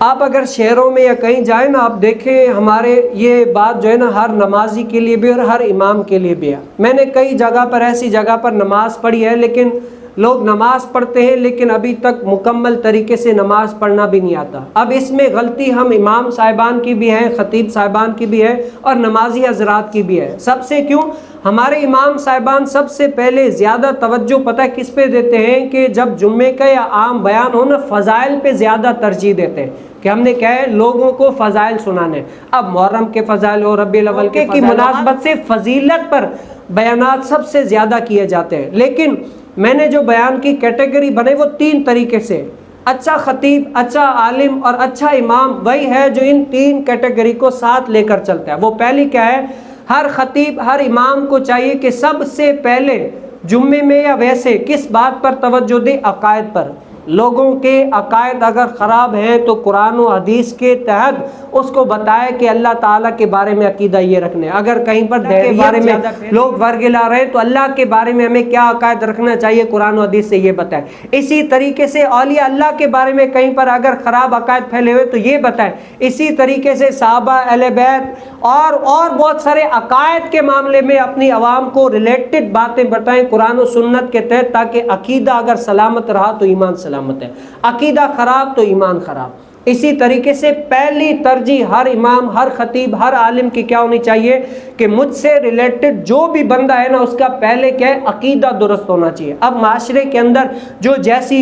آپ اگر شہروں میں یا کہیں جائیں نا، آپ دیکھیں ہمارے یہ بات جو ہے نا ہر نمازی کے لیے بھی اور ہر امام کے لیے بھی ہے۔ میں نے کئی جگہ پر ایسی جگہ پر نماز پڑھی ہے، لیکن لوگ نماز پڑھتے ہیں لیکن ابھی تک مکمل طریقے سے نماز پڑھنا بھی نہیں آتا۔ اب اس میں غلطی ہم امام صاحبان کی بھی ہے، خطیب صاحبان کی بھی ہے اور نمازی حضرات کی بھی ہے۔ سب سے کیوں؟ ہمارے امام صاحبان سب سے پہلے زیادہ توجہ پتہ کس پہ دیتے ہیں کہ جب جمعے کا یا عام بیان ہو نا، فضائل پہ زیادہ ترجیح دیتے ہیں کہ ہم نے کہا ہے لوگوں کو فضائل سنانے۔ اب محرم کے فضائل اور ربیع الاول کے کی مناسبت سے فضیلت پر بیانات سب سے زیادہ کیے جاتے ہیں، لیکن میں نے جو بیان کی کیٹیگری بنائی وہ 3 طریقے سے۔ اچھا خطیب، اچھا عالم اور اچھا امام وہی ہے جو ان 3 کیٹیگری کو ساتھ لے کر چلتا ہے۔ وہ پہلی کیا ہے؟ ہر خطیب، ہر امام کو چاہیے کہ سب سے پہلے جمعے میں یا ویسے کس بات پر توجہ دے؟ عقائد پر۔ لوگوں کے عقائد اگر خراب ہیں تو قرآن و حدیث کے تحت اس کو بتائے کہ اللہ تعالیٰ کے بارے میں عقیدہ یہ رکھنے۔ اگر کہیں پر کے بارے میں لوگ ورگلا رہے تو اللہ کے بارے میں ہمیں کیا عقائد رکھنا چاہیے، قرآن و حدیث سے یہ بتائے۔ اسی طریقے سے اولیاء اللہ کے بارے میں کہیں پر اگر خراب عقائد پھیلے ہوئے تو یہ بتائے۔ اسی طریقے سے صحابہ، اہل بیت اور بہت سارے عقائد کے معاملے میں اپنی عوام کو ریلیٹڈ باتیں بتائیں قرآن و سنت کے تحت، تاکہ عقیدہ اگر سلامت رہا تو ایمان سلامت ہے، عقیدہ خراب تو ایمان خراب۔ اسی طریقے سے پہلی ترجیح ہر امام، ہر خطیب، ہر عالم کی کیا ہونی چاہیے کہ مجھ سے ریلیٹڈ جو بھی بندہ ہے نا اس کا پہلے کیا ہے؟ عقیدہ درست ہونا چاہیے۔ اب معاشرے کے اندر جو جیسی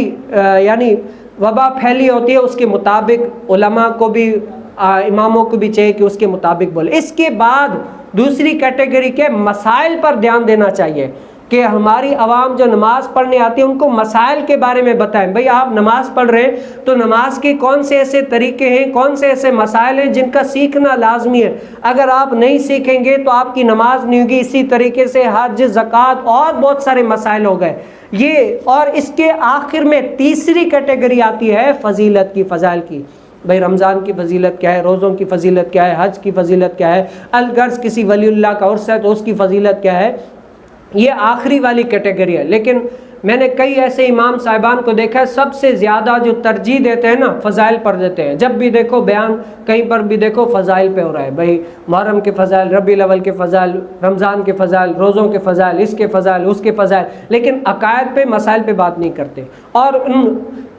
یعنی وبا پھیلی ہوتی ہے اس کے مطابق علماء کو بھی، اماموں کو بھی چاہیے کہ اس کے مطابق بولے۔ اس کے بعد دوسری کیٹیگری کے مسائل پر دھیان دینا چاہیے کہ ہماری عوام جو نماز پڑھنے آتی ہے ان کو مسائل کے بارے میں بتائیں۔ بھئی آپ نماز پڑھ رہے ہیں تو نماز کے کون سے ایسے طریقے ہیں، کون سے ایسے مسائل ہیں جن کا سیکھنا لازمی ہے۔ اگر آپ نہیں سیکھیں گے تو آپ کی نماز نہیں ہوگی۔ اسی طریقے سے حج، زکوٰۃ اور بہت سارے مسائل ہو گئے یہ۔ اور اس کے آخر میں تیسری کیٹیگری آتی ہے فضیلت کی، فضائل کی۔ بھئی رمضان کی فضیلت کیا ہے، روزوں کی فضیلت کیا ہے، حج کی فضیلت کیا ہے، الغرض کسی ولی اللہ کا عرس ہے تو اس کی فضیلت کیا ہے۔ یہ آخری والی کیٹیگری ہے۔ لیکن میں نے کئی ایسے امام صاحبان کو دیکھا ہے سب سے زیادہ جو ترجیح دیتے ہیں نا فضائل پر دیتے ہیں۔ جب بھی دیکھو بیان کہیں پر بھی دیکھو فضائل پہ ہو رہا ہے۔ بھئی محرم کے فضائل، ربیع الاول کے فضائل، رمضان کے فضائل، روزوں کے فضائل، اس کے فضائل، اس کے فضائل، لیکن عقائد پہ، مسائل پہ بات نہیں کرتے۔ اور ان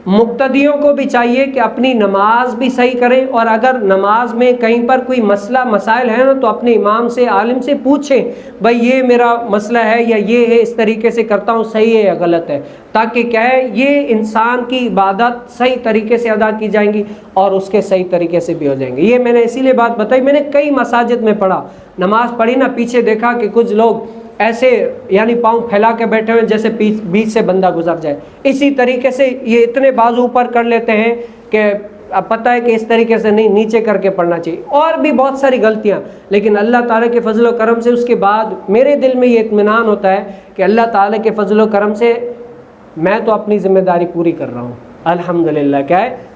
مقتدیوں کو بھی چاہیے کہ اپنی نماز بھی صحیح کریں، اور اگر نماز میں کہیں پر کوئی مسئلہ مسائل ہے نا تو اپنے امام سے، عالم سے پوچھیں بھئی یہ میرا مسئلہ ہے یا یہ ہے، اس طریقے سے کرتا ہوں، صحیح ہے یا غلط ہے، تاکہ کیا ہے یہ انسان کی عبادت صحیح طریقے سے ادا کی جائیں گی اور اس کے صحیح طریقے سے بھی ہو جائیں گے۔ یہ میں نے اسی لیے بات بتائی۔ میں نے کئی مساجد میں پڑھا، نماز پڑھی نا، پیچھے دیکھا کہ کچھ لوگ ایسے یعنی پاؤں پھیلا کے بیٹھے ہوئے جیسے بیچ سے بندہ گزر جائے۔ اسی طریقے سے یہ اتنے بازو اوپر کر لیتے ہیں کہ اب پتہ ہے کہ اس طریقے سے نہیں، نیچے کر کے پڑھنا چاہیے، اور بھی بہت ساری غلطیاں۔ لیکن اللہ تعالیٰ کے فضل و کرم سے اس کے بعد میرے دل میں یہ اطمینان ہوتا ہے کہ اللہ تعالیٰ کے فضل و کرم سے میں تو اپنی ذمہ داری پوری کر رہا ہوں الحمدللہ۔ کیا ہے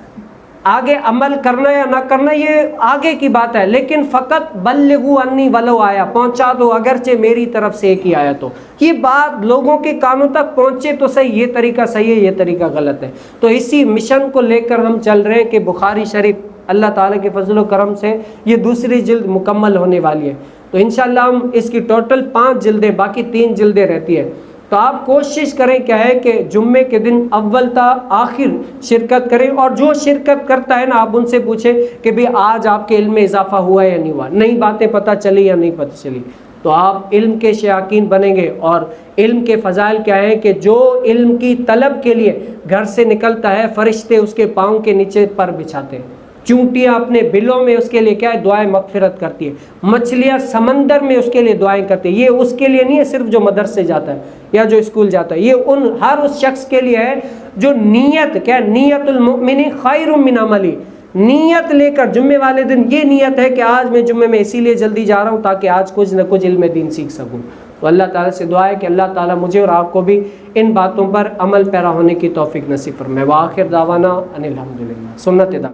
آگے عمل کرنا یا نہ کرنا یہ آگے کی بات ہے، لیکن فقط بلغوا انی ولو آیا، پہنچا دو اگرچہ میری طرف سے ایک ہی آیا تو یہ بات لوگوں کے کانوں تک پہنچے تو صحیح، یہ طریقہ صحیح ہے، یہ طریقہ غلط ہے۔ تو اسی مشن کو لے کر ہم چل رہے ہیں کہ بخاری شریف اللہ تعالیٰ کے فضل و کرم سے یہ دوسری جلد مکمل ہونے والی ہے۔ تو انشاءاللہ ہم اس کی ٹوٹل 5 جلدیں، باقی 3 جلدیں رہتی ہیں۔ تو آپ کوشش کریں کیا ہے کہ جمعے کے دن اول تا آخر شرکت کریں، اور جو شرکت کرتا ہے نا آپ ان سے پوچھیں کہ بھی آج آپ کے علم میں اضافہ ہوا یا نہیں ہوا، نئی باتیں پتہ چلی یا نہیں پتہ چلی، تو آپ علم کے شائقین بنیں گے۔ اور علم کے فضائل کیا ہیں کہ جو علم کی طلب کے لیے گھر سے نکلتا ہے فرشتے اس کے پاؤں کے نیچے پر بچھاتے ہیں، چونٹیاں اپنے بلوں میں اس کے لیے کیا ہے دعائیں مغفرت کرتی ہے، مچھلیاں سمندر میں اس کے لیے دعائیں کرتی ہیں۔ یہ اس کے لیے نہیں ہے صرف جو مدرسے جاتا ہے یا جو اسکول جاتا ہے، یہ ان ہر اس شخص کے لیے ہے جو نیت، کیا نیت المؤمن خیر من عملی، نیت لے کر جمعے والے دن یہ نیت ہے کہ آج میں جمعے میں اسی لیے جلدی جا رہا ہوں تاکہ آج کچھ نہ کچھ علم دین سیکھ سکوں۔ تو اللہ تعالیٰ سے دعا ہے کہ اللہ تعالیٰ مجھے اور آپ کو بھی ان باتوں پر عمل پیرا ہونے کی توفیق نصیب فرمائے۔ وآخر دعوانا ان الحمدللہ۔ سنت ادا